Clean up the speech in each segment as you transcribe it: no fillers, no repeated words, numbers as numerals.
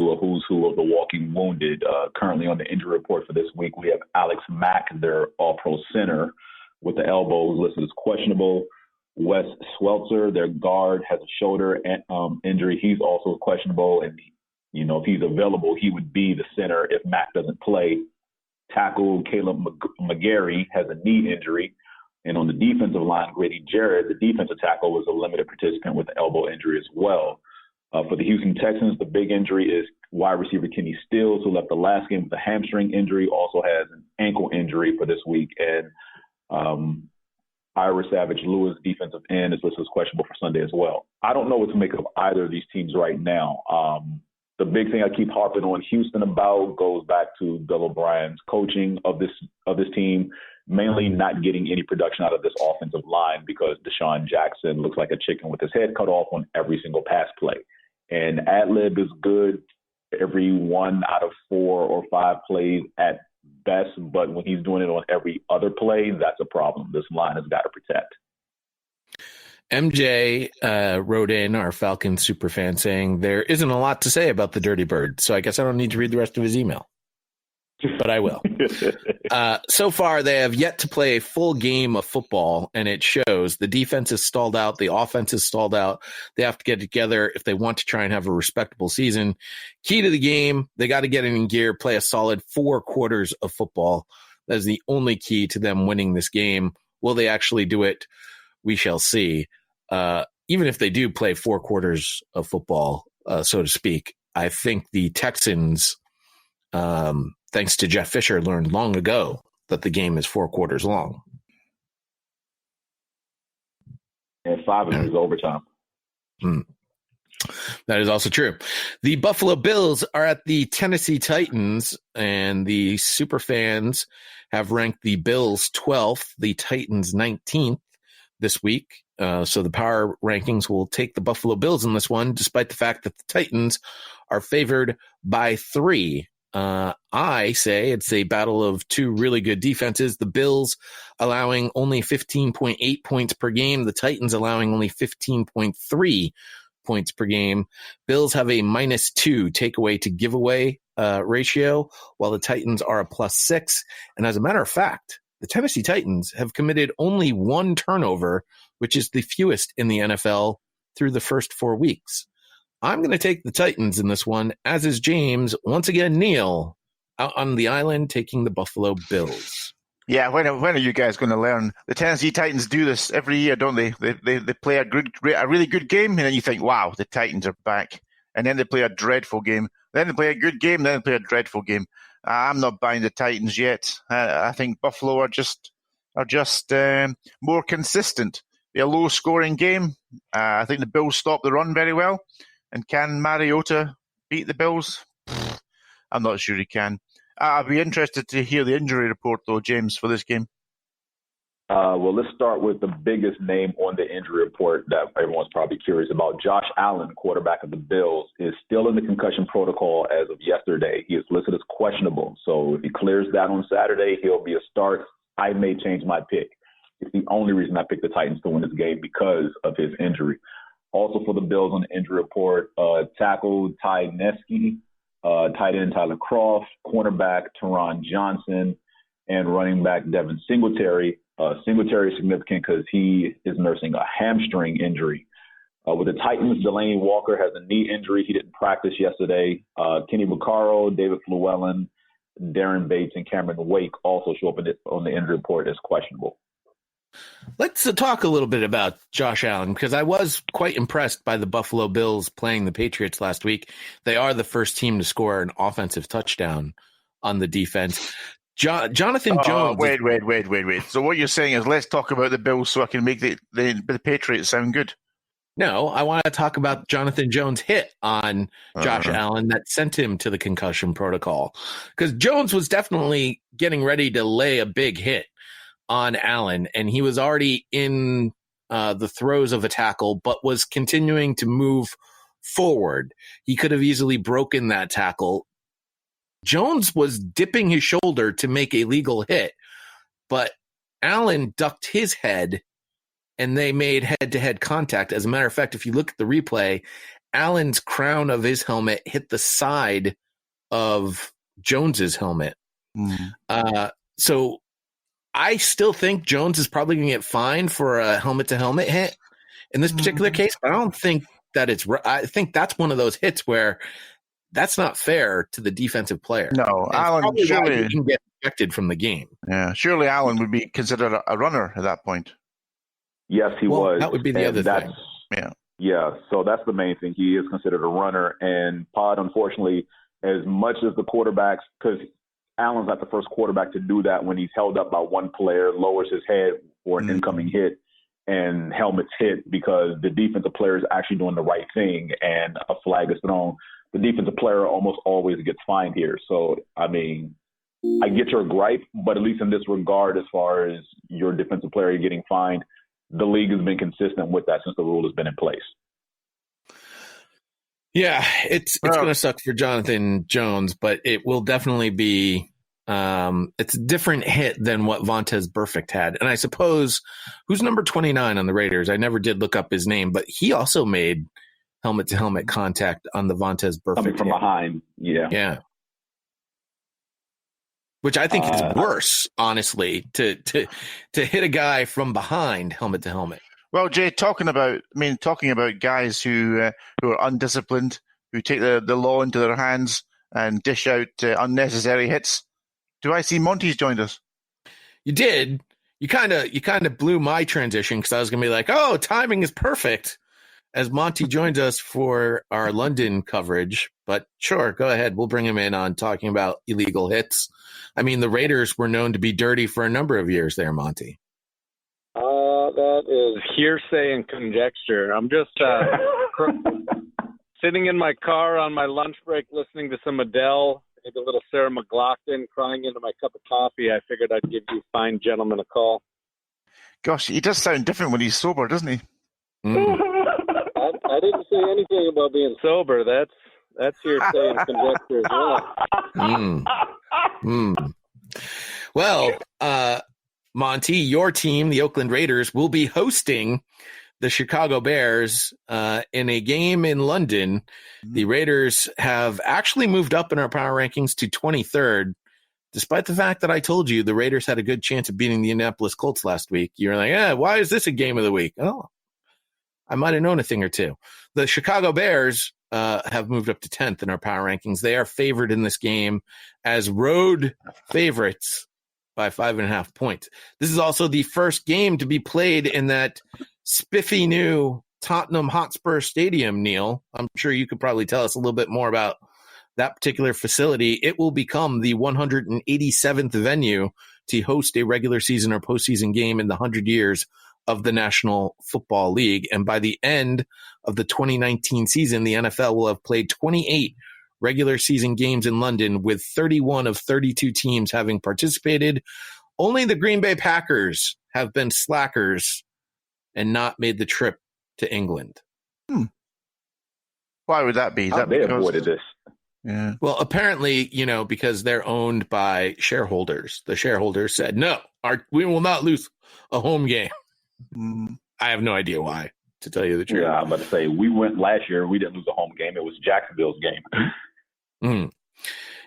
into a who's who of the walking wounded. Currently on the injury report for this week, we have Alex Mack, their all-pro center, with the elbows listed as questionable. Wes Sweltzer, their guard, has a shoulder injury. He's also questionable. And, if he's available, he would be the center if Mack doesn't play. Tackle Caleb McGarry has a knee injury. And on the defensive line, Grady Jarrett, the defensive tackle, was a limited participant with an elbow injury as well. For the Houston Texans, the big injury is wide receiver Kenny Stills, who left the last game with a hamstring injury, also has an ankle injury for this week. And Ira Savage Lewis, defensive end, is listed as questionable for Sunday as well. I don't know what to make of either of these teams right now. The big thing I keep harping on Houston about goes back to Bill O'Brien's coaching of this team, mainly not getting any production out of this offensive line because Deshaun Jackson looks like a chicken with his head cut off on every single pass play. And ad-lib is good every 1 out of 4 or 5 plays at best, but when he's doing it on every other play, that's a problem. This line has got to protect. MJ wrote in, our Falcon superfan, saying there isn't a lot to say about the Dirty Bird, so I guess I don't need to read the rest of his email. But I will. So far, they have yet to play a full game of football, and it shows. The defense is stalled out. The offense is stalled out. They have to get together if they want to try and have a respectable season. Key to the game, they got to get in gear, play a solid 4 quarters of football. That is the only key to them winning this game. Will they actually do it? We shall see. Even if they do play 4 quarters of football, so to speak, I think the Texans, thanks to Jeff Fisher, learned long ago that the game is 4 quarters long. And 5 of it is overtime. That is also true. The Buffalo Bills are at the Tennessee Titans, and the superfans have ranked the Bills 12th, the Titans 19th this week. So the power rankings will take the Buffalo Bills in this one, despite the fact that the Titans are favored by 3. I say it's a battle of 2 really good defenses. The Bills allowing only 15.8 points per game. The Titans allowing only 15.3 points per game. Bills have a -2 takeaway to giveaway ratio, while the Titans are a +6. And as a matter of fact, the Tennessee Titans have committed only 1 turnover, which is the fewest in the NFL through the first 4 weeks. I'm going to take the Titans in this one, as is James. Once again, Neil, out on the island, taking the Buffalo Bills. Yeah, when are you guys going to learn? The Tennessee Titans do this every year, don't they? They play a really good game, and then you think, wow, the Titans are back. And then they play a dreadful game. Then they play a good game, then they play a dreadful game. I'm not buying the Titans yet. I think Buffalo are just more consistent. A low-scoring game. I think the Bills stop the run very well. And can Mariota beat the Bills? I'm not sure he can. I'd be interested to hear the injury report, though, James, for this game. Well, let's start with the biggest name on the injury report that everyone's probably curious about. Josh Allen, quarterback of the Bills, is still in the concussion protocol as of yesterday. He is listed as questionable. So if he clears that on Saturday, he'll be a start. I may change my pick. It's the only reason I picked the Titans to win this game because of his injury. Also for the Bills on the injury report, tackle Ty Nesky, tight end Tyler Croft, cornerback Teron Johnson, and running back Devin Singletary. Singletary is significant because he is nursing a hamstring injury. With the Titans, Delaney Walker has a knee injury. He didn't practice yesterday. Kenny Vaccaro, David Llewellyn, Darren Bates, and Cameron Wake also show up on the injury report as questionable. Let's talk a little bit about Josh Allen, because I was quite impressed by the Buffalo Bills playing the Patriots last week. They are the first team to score an offensive touchdown on the defense. Jonathan Jones. Wait. So what you're saying is let's talk about the Bills so I can make the Patriots sound good. No, I want to talk about Jonathan Jones' hit on Josh Allen that sent him to the concussion protocol. Because Jones was definitely getting ready to lay a big hit on Allen, and he was already in the throes of a tackle, but was continuing to move forward. He could have easily broken that tackle. Jones was dipping his shoulder to make a legal hit, but Allen ducked his head, and they made head-to-head contact. As a matter of fact, if you look at the replay, Allen's crown of his helmet hit the side of Jones's helmet. So I still think Jones is probably going to get fined for a helmet-to-helmet hit in this particular case. But I don't think that I think that's one of those hits where that's not fair to the defensive player. No, Allen surely he can get ejected from the game. Yeah, surely Allen would be considered a runner at that point. Yes, he was. That would be the other thing. Yeah, so that's the main thing. He is considered a runner. And Pod, unfortunately, as much as the quarterbacks, because Allen's not the first quarterback to do that when he's held up by one player, lowers his head for an incoming hit, and helmets hit because the defensive player is actually doing the right thing and a flag is thrown. The defensive player almost always gets fined here. So, I mean, I get your gripe, but at least in this regard, as far as your defensive player getting fined, the league has been consistent with that since the rule has been in place. Yeah, it's going to suck for Jonathan Jones, but it will definitely be it's a different hit than what Vontaze Burfict had. And I suppose, who's number 29 on the Raiders? I never did look up his name, but he also made helmet-to-helmet contact on the Vontaze Burfict coming from behind. Yeah. Which I think is worse, honestly, to hit a guy from behind helmet to helmet. Well, Jay, talking about guys who are undisciplined, who take the law into their hands and dish out unnecessary hits. Do I see Monty's joined us? You did. You kind of blew my transition because I was going to be like, oh, timing is perfect, as Monty joins us for our London coverage. But sure, go ahead. We'll bring him in on talking about illegal hits. I mean, the Raiders were known to be dirty for a number of years there, Monty. That is hearsay and conjecture. I'm just sitting in my car on my lunch break listening to some Adele, maybe a little Sarah McLachlan, crying into my cup of coffee. I figured I'd give you fine gentlemen a call. Gosh, he does sound different when he's sober, doesn't he? I didn't say anything about being sober. That's hearsay and conjecture as well. Well, Monty, your team, the Oakland Raiders, will be hosting the Chicago Bears in a game in London. The Raiders have actually moved up in our power rankings to 23rd, despite the fact that I told you the Raiders had a good chance of beating the Indianapolis Colts last week. You're like, why is this a game of the week? Oh, I might have known a thing or two. The Chicago Bears have moved up to 10th in our power rankings. They are favored in this game as road favorites by 5.5 points. This is also the first game to be played in that spiffy new Tottenham Hotspur Stadium, Neil. I'm sure you could probably tell us a little bit more about that particular facility. It will become the 187th venue to host a regular season or postseason game in the 100 years of the National Football League. And by the end of the 2019 season, the NFL will have played 28 regular season games in London, with 31 of 32 teams having participated. Only the Green Bay Packers have been slackers and not made the trip to England. Why would that be? Is that they because avoided this? Yeah. Well, apparently, because they're owned by shareholders. The shareholders said, no, we will not lose a home game. I have no idea why, to tell you the truth. Yeah, I'm about to say, we went last year. We didn't lose a home game. It was Jacksonville's game.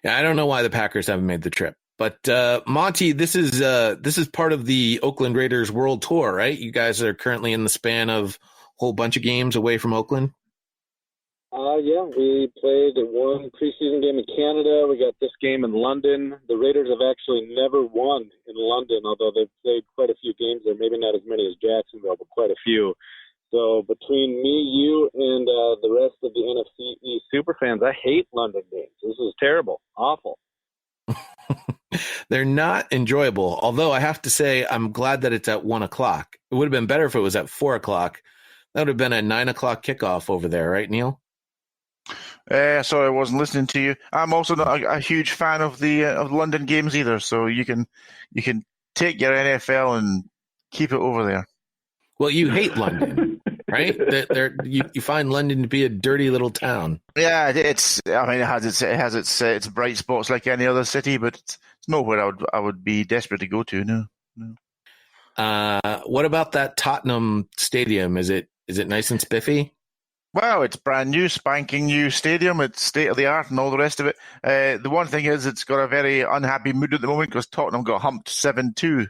Yeah, I don't know why the Packers haven't made the trip. But Monty, this is part of the Oakland Raiders World Tour, right? You guys are currently in the span of a whole bunch of games away from Oakland. Yeah, we played one preseason game in Canada. We got this game in London. The Raiders have actually never won in London, although they've played quite a few games there. Maybe not as many as Jacksonville, but quite a few. So between me, you, and the rest of the NFC East SuperFans, I hate London games. This is terrible, awful. They're not enjoyable, although I have to say I'm glad that it's at 1 o'clock. It would have been better if it was at 4 o'clock. That would have been a 9 o'clock kickoff over there, right, Neil? Sorry, I wasn't listening to you. I'm also not a huge fan of the London games either. So you can take your NFL and keep it over there. Well, you hate London, right? You find London to be a dirty little town. Yeah, it has its bright spots like any other city, but it's nowhere I would be desperate to go to. No. What about that Tottenham Stadium? Is it nice and spiffy? Well, it's brand new, spanking new stadium. It's state of the art and all the rest of it. The one thing is, it's got a very unhappy mood at the moment because Tottenham got humped 7-2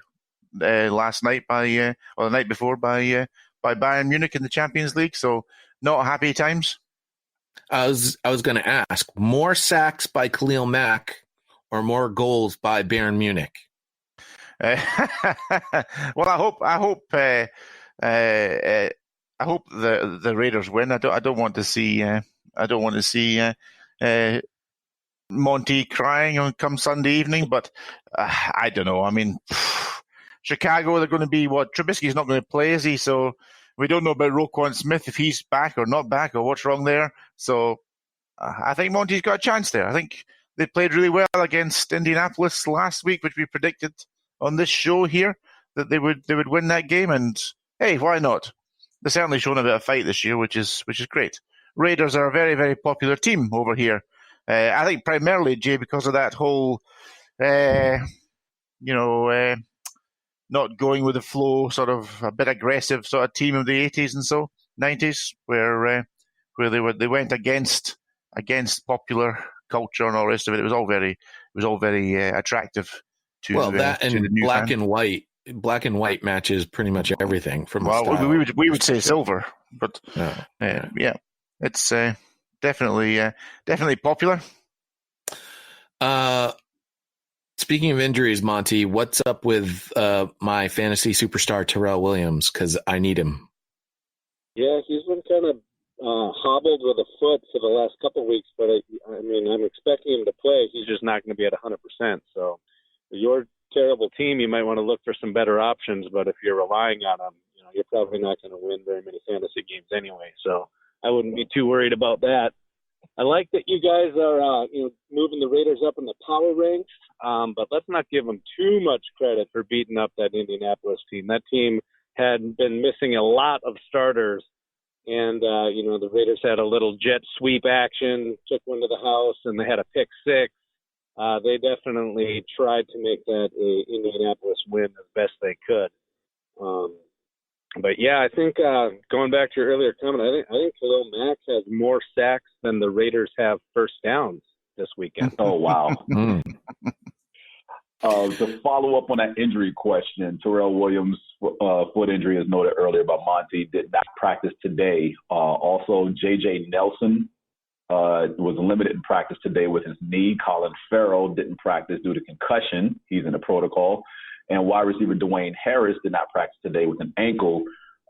last night or the night before by Bayern Munich in the Champions League. So not happy times. I was going to ask, more sacks by Khalil Mack or more goals by Bayern Munich? Well, I hope the Raiders win. I don't want to see Monty crying come Sunday evening, but I don't know. I mean, Chicago, they're going to be what? Trubisky's not going to play, is he? So we don't know about Roquan Smith, if he's back or not back or what's wrong there. So I think Monty's got a chance there. I think they played really well against Indianapolis last week, which we predicted on this show here that they would win that game. And hey, why not? They're certainly shown a bit of fight this year, which is great. Raiders are a very, very popular team over here. I think primarily, Jay, because of that whole, not going with the flow, sort of a bit aggressive sort of team of the 80s and so 90s, where they went against popular culture and all the rest of it. It was all very attractive to that and to the new black fan. and white matches pretty much everything from the style. we would say silver, but yeah, it's definitely popular. Speaking of injuries, Monty, what's up with my fantasy superstar Terrell Williams? Because I need him. Yeah, he's been kind of hobbled with a foot for the last couple of weeks, but I'm expecting him to play. He's just not going to be at 100%. So your terrible team, you might want to look for some better options, but if you're relying on him, you're probably not going to win very many fantasy games anyway. So I wouldn't be too worried about that. I like that you guys are moving the Raiders up in the power ranks, but let's not give them too much credit for beating up that Indianapolis team. That team had been missing a lot of starters, and the Raiders had a little jet sweep action, took one to the house, and they had a pick six. They definitely tried to make that a Indianapolis win as best they could. But yeah, I think going back to your earlier comment, I think Khalil Mack has more sacks than the Raiders have first downs this weekend. Oh, wow. To follow up on that injury question, Terrell Williams' foot injury, as noted earlier by Monty, did not practice today. Also, J.J. Nelson was limited in practice today with his knee. Colin Farrell didn't practice due to concussion. He's in the protocol. And wide receiver Dwayne Harris did not practice today with an ankle.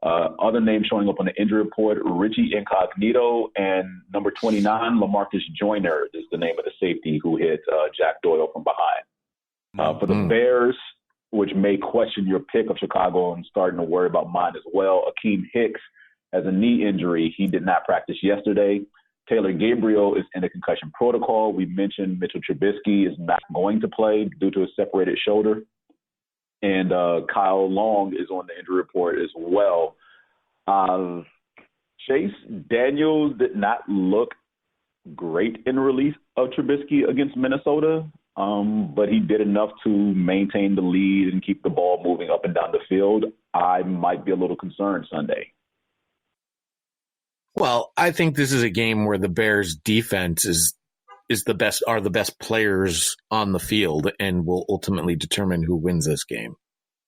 Other names showing up on the injury report, Richie Incognito and number 29, LaMarcus Joyner is the name of the safety who hit Jack Doyle from behind. For the Bears, which may question your pick of Chicago and starting to worry about mine as well, Akeem Hicks has a knee injury. He did not practice yesterday. Taylor Gabriel is in the concussion protocol. We mentioned Mitchell Trubisky is not going to play due to a separated shoulder. And Kyle Long is on the injury report as well. Chase Daniels did not look great in release of Trubisky against Minnesota, but he did enough to maintain the lead and keep the ball moving up and down the field. I might be a little concerned Sunday. Well, I think this is a game where the Bears' defense is the best players on the field and will ultimately determine who wins this game.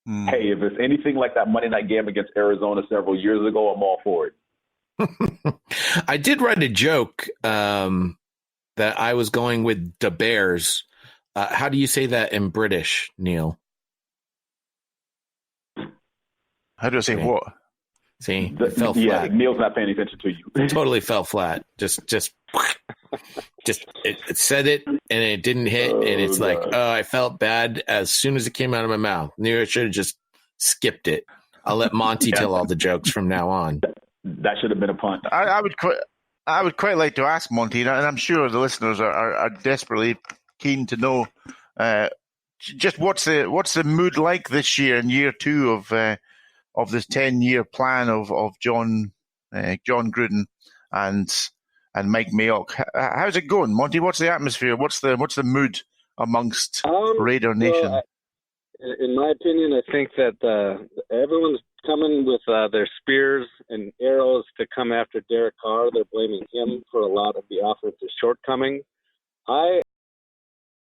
Hey, if it's anything like that Monday night game against Arizona several years ago, I'm all for it. I did write a joke that I was going with the Bears. How do you say that in British, Neil? How do I say what? See, it fell flat. Neil's not paying attention to you. It totally fell flat. Just it said it and it didn't hit, and it's like, I felt bad as soon as it came out of my mouth. Knew I should have just skipped it. I'll let Monty tell all the jokes from now on. That should have been a punt. I would quite like to ask Monty, and I'm sure the listeners are desperately keen to know just what's the mood like this year in year two of this 10-year plan of John Gruden and Mike Mayock. How's it going, Monty? What's the atmosphere? What's the mood amongst Raider Nation? Well, in my opinion, I think that everyone's coming with their spears and arrows to come after Derek Carr. They're blaming him for a lot of the offensive shortcomings. I